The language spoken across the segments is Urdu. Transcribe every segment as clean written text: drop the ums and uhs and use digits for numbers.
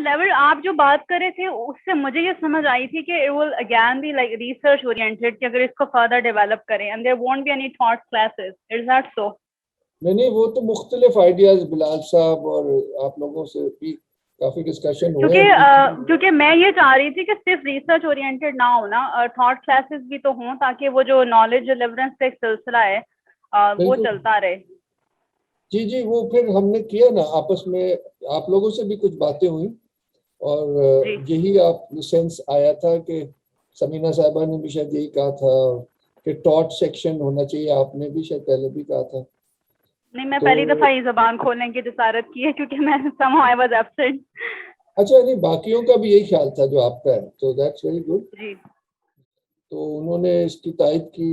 لیول آپ جو بات کر رہے تھے اس سے مجھے یہ سمجھ آئی تھی کہ it will again be like research oriented کہ اگر اس کو further develop کریں and there won't be any thought classes. Is that so? نہیں وہ تو مختلف آئیڈیاز بلال صاحب اور آپ لوگوں سے بھی کافی ڈسکشن ہوئے. کیونکہ میں یہ چاہ رہی تھی کہ صرف ریسرچ اورینٹیڈ نہ ہونا اور تھاٹ کلاسز بھی تو ہوں تاکہ وہ جو نالج ڈیلیورنس کا ایک سلسلہ ہے وہ چلتا رہے. جی وہ پھر ہم نے کیا نا آپس میں, آپ لوگوں سے بھی کچھ باتیں ہوئی اور یہی آپ سینس آیا تھا کہ سمینہ صاحبہ نے بھی شاید یہی کہا تھا کہ ٹاٹ سیکشن ہونا چاہیے, آپ نے بھی شاید پہلے بھی کہا تھا. نہیں میں پہلی دفعہ یہ زبان کھولنے کی جسارت کی ہے کیونکہ میں somehow I was absent. اچھا نہیں باقیوں کا بھی یہی خیال تھا جو آپ کا ہے, تو دیٹس ویری گڈ. جی تو انہوں نے اس کی تائید کی,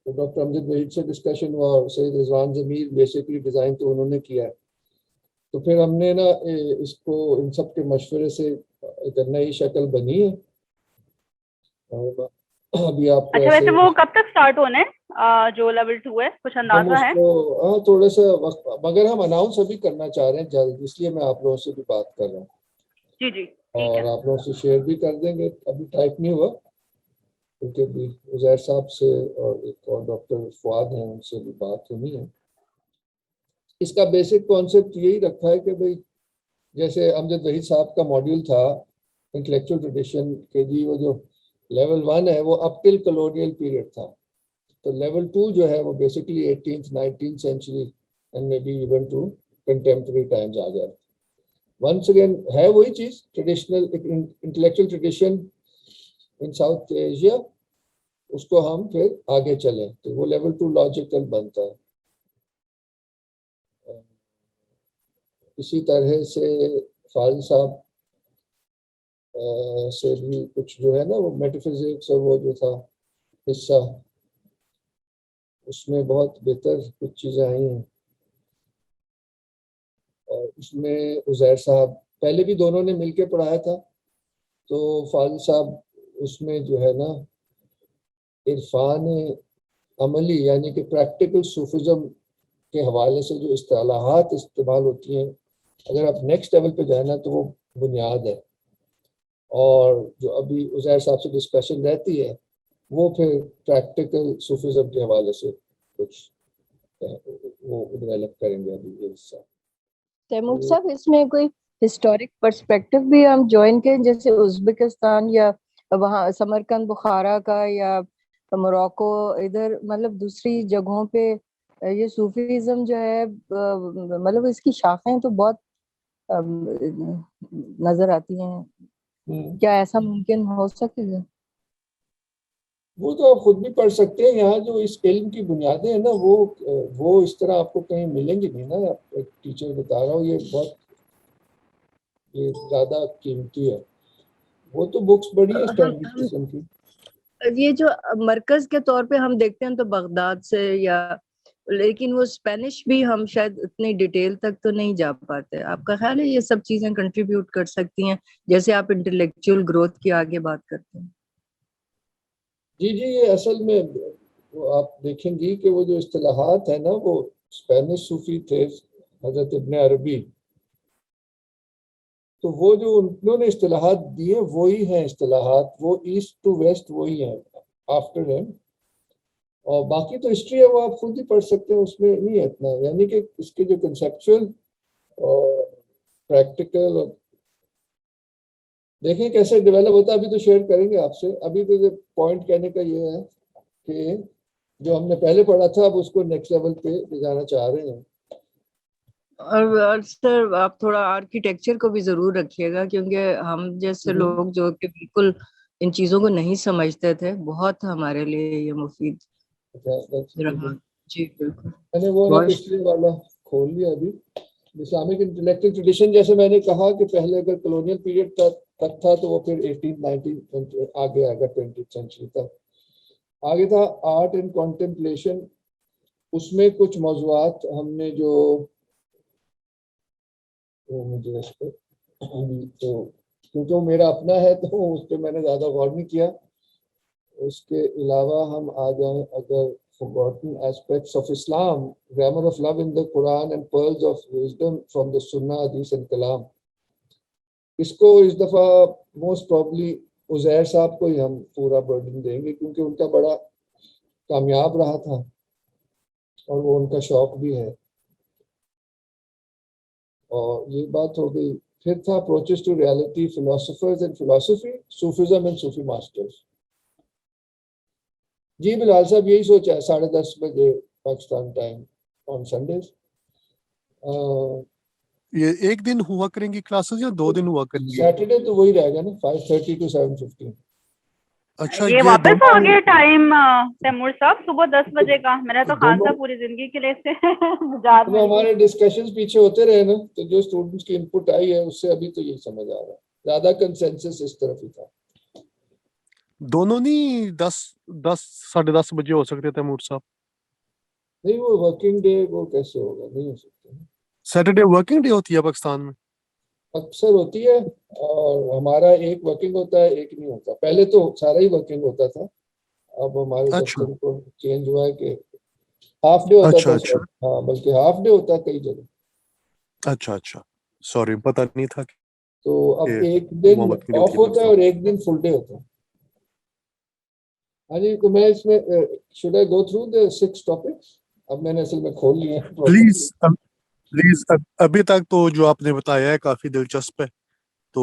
ڈاکٹر امجد وحید سے ڈسکشن ہوا اور سید رضوان ضمیر بیسکلی ڈیزائن تو انہوں نے کیا ہے. تو پھر ہم نے نا اس کو ان سب کے مشورے سے ایک نئی شکل بنی ہے. ابھی آپ کو اچھا ویسے وہ کب تک سٹارٹ ہونا ہے جو لیول 2 ہے, کچھ اندازہ ہے؟ ہاں تھوڑا سا وقت, مگر ہم اناؤنس ابھی کرنا چاہ رہے ہیں جلد, اس لیے میں آپ لوگوں سے بھی بات کر رہا ہوں. جی اور آپ لوگوں سے شیئر بھی کر دیں گے. ابھی ٹائپ نہیں ہوا کیونکہ بھی عزیر صاحب سے اور ایک اور ڈاکٹر فواد ہیں ان سے بھی بات ہونی ہے. اس کا بیسک کانسیپٹ یہی رکھا ہے کہ بھئی جیسے امجد وحید صاحب کا ماڈیول تھا انٹلیکچوئل ٹریڈیشن کے جی, وہ جو لیول 1 ہے وہ اپ ٹل کلونیل پیریڈ تھا. تو لیول 2 جو ہے وہ basically 18th 19th century and may be even to contemporary times آ جائے. ونس اگین ہے وہی چیز traditional intellectual tradition in South Asia, اس کو ہم پھر آگے چلیں تو وہ لیول 2 لاجیکل بنتا ہے. اسی طرح سے فاضل صاحب سے بھی کچھ جو ہے نا وہ میٹا فزکس اور وہ جو تھا حصہ, اس میں بہت بہتر کچھ چیزیں آئی ہیں. اور اس میں عزیر صاحب پہلے بھی دونوں نے مل کے پڑھایا تھا, تو فاضل صاحب اس میں جو ہے نا عرفان عملی یعنی کہ پریکٹیکل صوفزم کے حوالے سے جو اصطلاحات استعمال ہوتی ہیں, اگر آپ نیکسٹ لیول پہ جائیں نا تو وہ بنیاد ہے. اور جو ابھی عزیر صاحب سے ڈسکشن رہتی ہے وہ پھر پریکٹیکل صوفزم کے حوالے سے کچھ وہ ڈیولپ کریں گے ابھی یہ حصہ. تیمور صاحب اس میں کوئی ہسٹورک پرسپیکٹو بھی ہم جوائن کریں, جیسے ازبکستان یا وہاں سمرقند بخارا کا یا موراکو, ادھر مطلب دوسری جگہوں پہ یہ صوفیزم جو ہے مطلب اس کی شاخیں تو بہت نظر آتی ہیں, کیا ایسا ممکن ہو سکے گا؟ وہ تو آپ خود بھی پڑھ سکتے ہیں. یہاں جو اس علم کی بنیادیں ہیں نا وہ اس طرح آپ کو کہیں ملیں گی نہیں نا. ایک ٹیچر بتا رہا ہوں یہ زیادہ قیمتی ہے. وہ تو بکس بڑی ہیں اسٹینڈرڈ قسم کی. یہ جو مرکز کے طور پہ ہم دیکھتے ہیں تو بغداد سے یا, لیکن وہ اسپینش بھی ہم شاید اتنی ڈیٹیل تک تو نہیں جا پاتے. آپ کا خیال ہے یہ سب چیزیں کنٹریبیوٹ کر سکتی ہیں جیسے آپ انٹلیکچوئل گروتھ کی آگے بات کرتے ہیں؟ جی یہ اصل میں آپ دیکھیں گی کہ وہ جو اصطلاحات ہیں نا وہ اسپینش صوفی تھے حضرت ابن عربی, تو وہ جو انہوں نے اصطلاحات دی ہیں وہی ہیں اصطلاحات, وہ ایسٹ ٹو ویسٹ وہی ہیں آفٹر ہیم. اور باقی تو ہسٹری ہے وہ آپ خود ہی پڑھ سکتے ہیں, اس میں نہیں ہے اتنا. یعنی کہ اس کے جو کنسیپچول اور پریکٹیکل اور دیکھیں کیسے ڈیولپ ہوتا ہے, ابھی تو شیئر کریں گے آپ سے. ابھی تو پوائنٹ کہنے کا یہ ہے کہ جو ہم نے پہلے پڑھا تھا اب اس کو نیکسٹ لیول پہ لے جانا چاہ رہے ہیں. اور سر آپ تھوڑا آرکیٹیکچر کو بھی ضرور رکھیے گا, کیونکہ ہم جیسے لوگ جو کہ بالکل ان چیزوں کو نہیں سمجھتے تھے, بہت ہمارے لیے یہ مفید رہا. جی بالکل. میں نے وہ نا پچھلے والا کھول لیا ابھی, اسلامک انٹلیکچوئل ٹریڈیشن. جیسے میں نے کہا کہ پہلے اگر کلونیل پیریڈ تک تھا تو وہ پھر 18th 19th آگے آ گیا 20th سینچری تک. آگے تھا آرٹ اینڈ کانٹمپلیشن. اس میں کچھ موضوعات ہم نے جو مجھے اس پہ تو کیونکہ وہ میرا اپنا ہے تو اس پہ میں نے زیادہ غور نہیں کیا. اس کے علاوہ ہم آ جائیں اگر forgotten aspects of Islam, grammar of love in the Quran and pearls of wisdom from the Sunnah, Hadith and Kalam. اس کو اس دفعہ موسٹ پرابلی عزیر صاحب کو ہی ہم پورا برڈن دیں گے کیونکہ ان کا بڑا کامیاب رہا تھا اور وہ ان کا شوق بھی ہے. اور یہ بات ہو گئی. پھر تھا approaches to reality, philosophers and philosophy, Sufism and Sufi masters. جی بلال صاحب یہی سوچا ہے 10:30 بجے پاکستان ٹائم آن سنڈیز. یہ ایک دن ہوا کریں گی کلاسز یا 2 دن ہوا کریں گی؟ سیٹرڈے تو وہی رہے گا نا 5:30 to 7:15. اچھا یہ واپس آ گیا ٹائم تیمور صاحب صبح 10 بجے کا. میرا تو خاصا پوری زندگی کے لیے سے یاد ہے. ہمارے ڈسکشنز پیچھے ہوتے رہے نا تو جو اسٹوڈنٹس کی انپٹ آئی ہے اس سے ابھی تو یہی سمجھ آ رہا ہے. زیادہ کنسنسس اس طرف ہی تھا. دونوں نہیں 10-10:30 بجے ہو سکتے تیمور صاحب؟ نہیں وہ ورکنگ ڈے وہ کیسے ہوگا، نہیں ہو سکتا. سیٹرڈے ورکنگ ڈے ہوتی ہے پاکستان میں؟ اکثر ہوتی ہے اور ہمارا ایک ورکنگ ہوتا ہے ایک نہیں ہوتا. پہلے تو سارا ہی ورکنگ ہوتا تھا، اب ہمارے سسٹم کو چینج ہوا ہے کہ ہاف ڈے ہوتا تھا. ہاں بلکہ ہاف ڈے ہوتا ہے کئی جگہ. اچھا سوری پتہ نہیں تھا. تو اب ایک دن آف ہوتا ہے اور ایک دن فل ڈے ہوتا ہے. ہاں جی تو میں اس میں should I go through the 6 topics؟ اب میں نے اصل میں کھول لیے ہیں. پلیز ابھی تک تو جو آپ نے بتایا ہے کافی دلچسپ ہے. تو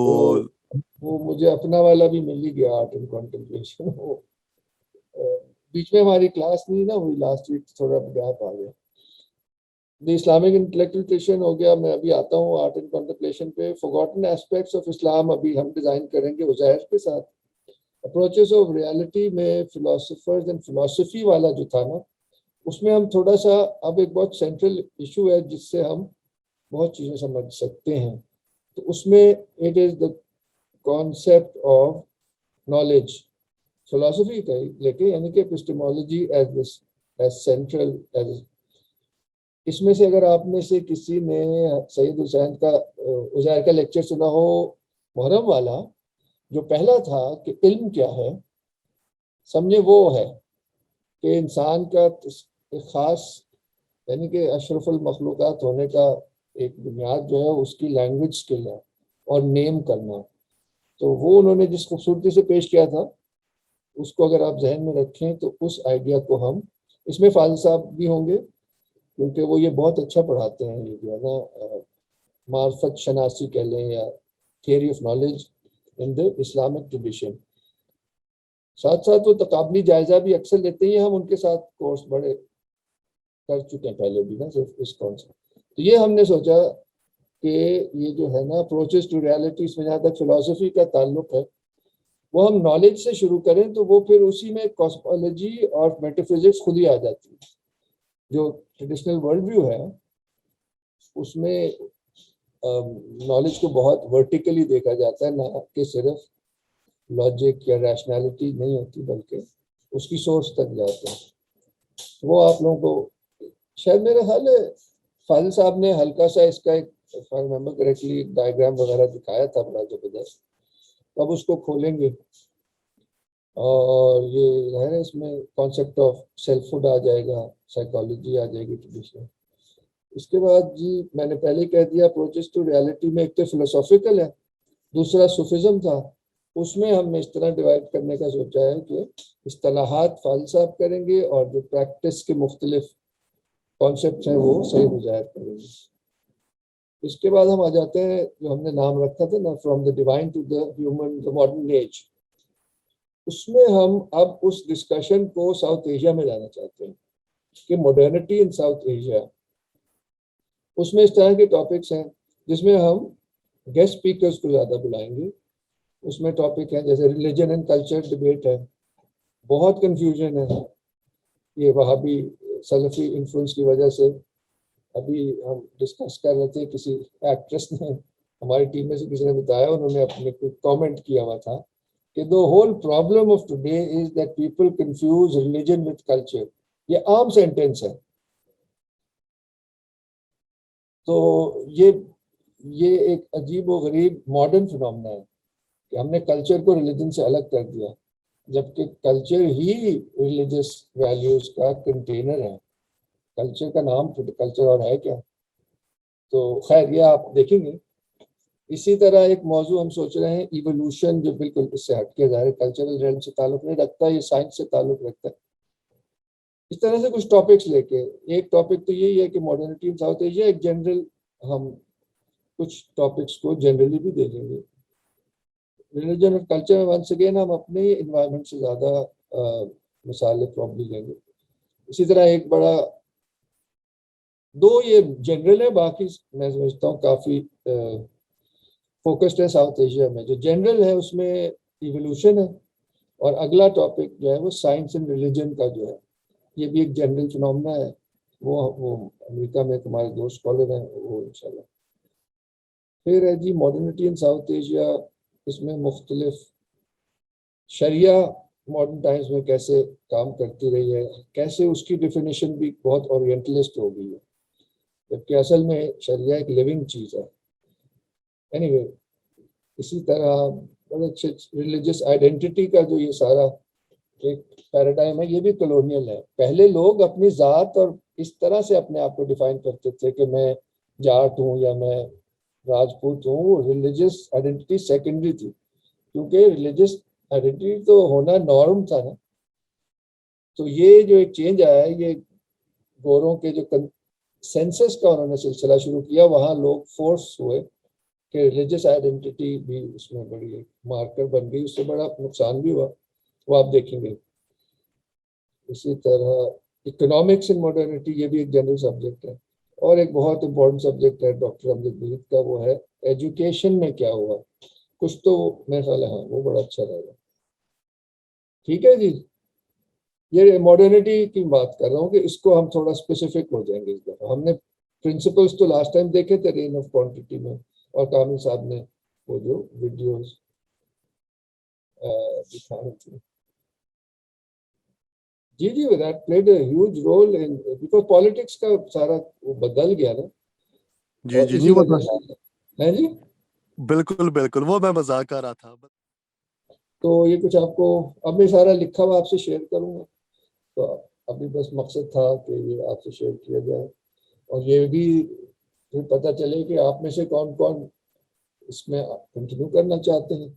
وہ مجھے اپنا والا بھی مل ہی گیا آرٹ اینڈ کنٹمپلیشن. بیچ میں ہماری کلاس نہیں نا ہوئی لاسٹ ویک، تھوڑا گیپ آ گیا. دی اسلامک انٹلیکچوئل ٹریڈیشن ہو گیا. میں ابھی آتا ہوں آرٹ اینڈ کنٹمپلیشن پہ. فورگاٹن ایسپیکٹس آف اسلام ابھی ہم ڈیزائن کریں گے عزیر کے ساتھ. اپروچز آف ریالٹی میں فلاسفرز اینڈ فلاسفی والا جو تھا نا اس میں ہم تھوڑا سا اب ایک بہت سینٹرل ایشو ہے جس سے ہم بہت چیزیں سمجھ سکتے ہیں. تو اس میں it is the concept of knowledge philosophy کا ہی لے کے، یعنی کہ ایپسٹیمولوجی ایز سینٹرل. اس میں سے اگر آپ میں سے کسی نے سید حسین کا عزیر کا لیکچر سنا ہو محرم والا، جو پہلا تھا کہ علم کیا ہے، سمجھے وہ ہے کہ انسان کا ایک خاص یعنی کہ اشرف المخلوقات ہونے کا ایک بنیاد جو ہے اس کی لینگویج سکل ہے اور نیم کرنا. تو وہ انہوں نے جس خوبصورتی سے پیش کیا تھا اس کو اگر آپ ذہن میں رکھیں تو اس آئیڈیا کو ہم اس میں فاضل صاحب بھی ہوں گے کیونکہ وہ یہ بہت اچھا پڑھاتے ہیں. یہ جو ہے نا معرفت شناسی کہہ لیں یا theory of knowledge in the Islamic tradition. ساتھ ساتھ وہ تقابلی جائزہ بھی اکثر لیتے ہیں. ہم ان کے ساتھ کورس بڑے کر چکے ہیں پہلے بھی نا صرف اس کانسیپٹ. تو یہ ہم نے سوچا کہ یہ جو ہے نا اپروچز ٹو ریالٹی، اس میں جہاں تک فلاسفی کا تعلق ہے وہ ہم نالج سے شروع کریں تو وہ پھر اسی میں کاسمولوجی اور میٹافزکس خود ہی آ جاتی ہے. جو ٹریڈیشنل ورلڈ ویو ہے اس میں نالج کو بہت ورٹیکلی دیکھا جاتا ہے، نہ کہ صرف لاجک یا ریشنالٹی نہیں ہوتی بلکہ اس کی سورس تک جاتے ہیں. وہ آپ لوگوں کو شاید میرا خیال ہے فاضل صاحب نے ہلکا سا اس کا ایک کریکٹلی ڈائیگرام وغیرہ دکھایا تھا بڑا زبردست. اب اس کو کھولیں گے اور یہ ہے نا اس میں کانسیپٹ آف سیلف ہوڈ آ جائے گا، سائیکالوجی آ جائے گی ٹریڈیشنل. اس کے بعد جی میں نے پہلے ہی کہہ دیا اپروچز ٹو ریالٹی میں ایک تو فلسافیکل ہے، دوسرا صوفیزم تھا. اس میں ہم نے اس طرح ڈیوائڈ کرنے کا سوچا ہے کہ اصطلاحات فاضل صاحب کریں گے اور جو پریکٹس کے مختلف کانسیپٹس ہیں وہ صحیح مظاہر کریں گے. اس کے بعد ہم آ جاتے ہیں جو ہم نے نام رکھا تھا نا from the divine to the human the modern age. اس میں ہم اب اس ڈسکشن کو ساؤتھ ایشیا میں لانا چاہتے ہیں کہ ماڈرنٹی ان ساؤتھ ایشیا. اس میں اس طرح کے ٹاپکس ہیں جس میں ہم گیسٹ اسپیکرز کو زیادہ بلائیں گے. اس میں ٹاپک ہیں جیسے ریلیجن اینڈ کلچر ڈبیٹ ہے، بہت کنفیوژن ہے یہ وہابی سلفی انفلوئنس کی وجہ سے. ابھی ہم ڈسکس کر رہے تھے، کسی ایکٹریس نے ہماری ٹیم میں سے کسی نے بتایا، انہوں نے اپنے کو کامنٹ کیا ہوا تھا کہ the whole problem of today is that people confuse religion with culture. یہ عام سینٹینس ہے. تو یہ ایک عجیب و غریب ماڈرن فنومنا ہے کہ ہم نے کلچر کو ریلیجن سے الگ کر دیا جبکہ کلچر ہی ریلیجس ویلیوز کا کنٹینر ہے. کلچر کا نام کلچر اور ہے کیا؟ تو خیر یہ آپ دیکھیں گے. اسی طرح ایک موضوع ہم سوچ رہے ہیں ایوولوشن، جو بالکل اس سے ہٹ کے ظاہر کلچرل ریلم سے تعلق نہیں رکھتا، یہ سائنس سے تعلق رکھتا ہے. اس طرح سے کچھ ٹاپکس لے کے، ایک ٹاپک تو یہی ہے کہ ماڈرنٹی ان ساؤتھ ایشیا، ایک جنرل ہم کچھ ٹاپکس کو جنرلی بھی دیکھیں گے. ریلیجن اور کلچر میں ونس اگین ہم اپنے انوائرمنٹ سے زیادہ مثالیں پرابلی لیں گے. اسی طرح ایک بڑا دو یہ جنرل ہے، باقی میں سمجھتا ہوں کافی فوکسڈ ہے ساؤتھ ایشیا میں. جو جنرل ہے اس میں ایوولوشن ہے، اور اگلا ٹاپک جو ہے وہ سائنس اینڈ ریلیجن کا جو ہے، یہ بھی ایک جنرل فنومنا ہے. وہ امریکہ میں ہمارے دو اسکالر ہیں، وہ انشاءاللہ. پھر ہے جی ماڈرنٹی ان ساؤتھ ایشیا، اس میں مختلف شریعہ ماڈرن ٹائمز میں کیسے کام کرتی رہی ہے، کیسے اس کی ڈیفینیشن بھی بہت اورینٹلسٹ ہو گئی ہے، جبکہ اصل میں شریعہ ایک لیونگ چیز ہے. اینی وے، اسی طرح بڑے اچھے ریلیجس آئیڈینٹی کا جو یہ سارا ایک پیراڈائم ہے، یہ بھی کلونیل ہے. پہلے لوگ اپنی ذات اور اس طرح سے اپنے آپ کو ڈیفائن کرتے تھے کہ میں جاٹ ہوں یا میں راجپوت ہوں. وہ ریلیجس آئیڈینٹی سیکنڈری تھی، کیونکہ ریلیجس آئیڈینٹی تو ہونا نارم تھا نا. تو یہ جو ایک چینج آیا ہے، یہ گوروں کے جو سینسس کا انہوں نے سلسلہ شروع کیا، وہاں لوگ فورس ہوئے کہ ریلیجس آئیڈینٹی بھی اس میں بڑی ایک مارکر بن گئی. اس سے بڑا نقصان بھی ہوا، وہ آپ دیکھیں گے. اسی طرح اکنامکس ان ماڈرنٹی، یہ بھی ایک جنرل سبجیکٹ ہے. اور ایک بہت امپورٹنٹ سبجیکٹ ہے ڈاکٹر امجد بیگ کا، وہ ہے ایجوکیشن میں کیا ہوا. کچھ تو میرا خیال ہے ہاں وہ بڑا اچھا رہے گا. ٹھیک ہے جی، یہ ماڈرنٹی کی بات کر رہا ہوں کہ اس کو ہم تھوڑا اسپیسیفک ہو جائیں گے اس دفعہ. ہم نے پرنسپلس تو لاسٹ ٹائم دیکھے تھے رین آف کوانٹٹی میں، اور کامل صاحب نے وہ جو ویڈیوز دکھائی تھی. جی جی، that played a huge role in because politics کا سارا وہ بدل گیا نا. جی جی، نہیں وہ ہے جی. بالکل بالکل، وہ میں مذاق کر رہا تھا. تو یہ کچھ آپ کو اب میں سارا لکھا ہوا آپ سے شیئر کروں گا. تو ابھی بس مقصد تھا کہ یہ آپ سے شیئر کیا جائے، اور یہ بھی پتہ چلے کہ آپ میں سے کون کون اس میں کنٹینیو کرنا چاہتے ہیں.